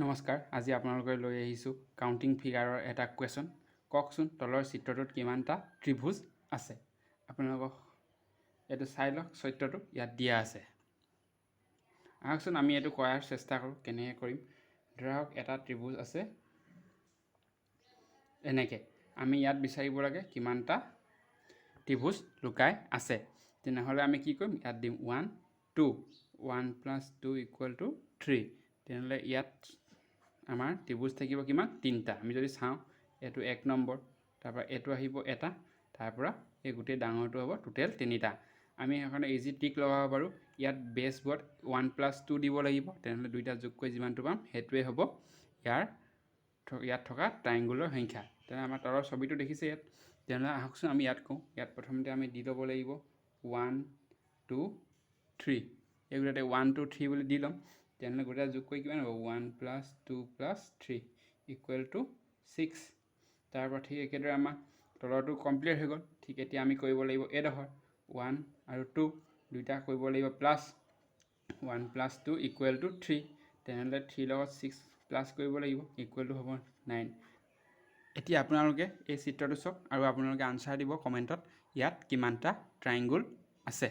নমস্কাৰ, আজি আপোনালোকে লৈ আহিছোঁ কাউণ্টিং ফিগাৰৰ এটা কুৱেশ্যন। কওকচোন তলৰ চিত্ৰটোত কিমানটা ত্ৰিভুজ আছে। আপোনালোকক এইটো চাই লওক, চিত্ৰটো ইয়াত দিয়া আছে। আহকচোন আমি এইটো কৰাৰ চেষ্টা কৰোঁ। কেনেকৈ কৰিম? ধৰক এটা ত্ৰিভুজ আছে এনেকৈ। আমি ইয়াত বিচাৰিব লাগে কিমানটা ত্ৰিভুজ লুকাই আছে। তেনেহ'লে আমি কি কৰিম? ইয়াত দিম 1 2 1 + 2 = 3। তেনেহ'লে ইয়াত আমাৰ ত্ৰিভুজ থাকিব কিমান? 3টা। আমি যদি চাওঁ, এইটো 1 নম্বৰ, তাৰপৰা এইটো আহিব এটা, তাৰপৰা এই গোটেই ডাঙৰটো হ'ব টোটেল 3টা। আমি সেইকাৰণে ইজি টিক লগাব পাৰোঁ। ইয়াত বেছবোৰত 1 + 2 দিব লাগিব। তেনেহ'লে দুইটা যোগ কৰি যিমানটো পাম সেইটোৱে হ'ব ইয়াত থকা ট্ৰাইংগুলৰ সংখ্যা। তেনেহ'লে আমাৰ তলৰ ছবিটো দেখিছে ইয়াত। তেনেহ'লে আহকচোন আমি ইয়াত কওঁ। ইয়াত প্ৰথমতে আমি দি ল'ব লাগিব 1 2 3। এই গোটেই 1 2 3 বুলি দি ল'ম। তেনেহ'লে গোটেই যোগ কৰি কিমান হ'ব? 1 + 2 + 3 = 6। তাৰপৰা ঠিক একেদৰে আমাৰ তলৰটো কমপ্লিট হৈ গ'ল। ঠিক এতিয়া আমি কৰিব লাগিব এইডোখৰ 1 আৰু 2 দুইটা কৰিব লাগিব প্লাছ 1 + 2 = 3। তেনেহ'লে 3 লগত 6 প্লাছ কৰিব লাগিব = হ'ব 9। এতিয়া আপোনালোকে এই চিত্ৰটো চাওক আৰু আপোনালোকে আনচাৰ দিব কমেণ্টত, ইয়াত কিমানটা ট্ৰাইংগুল আছে।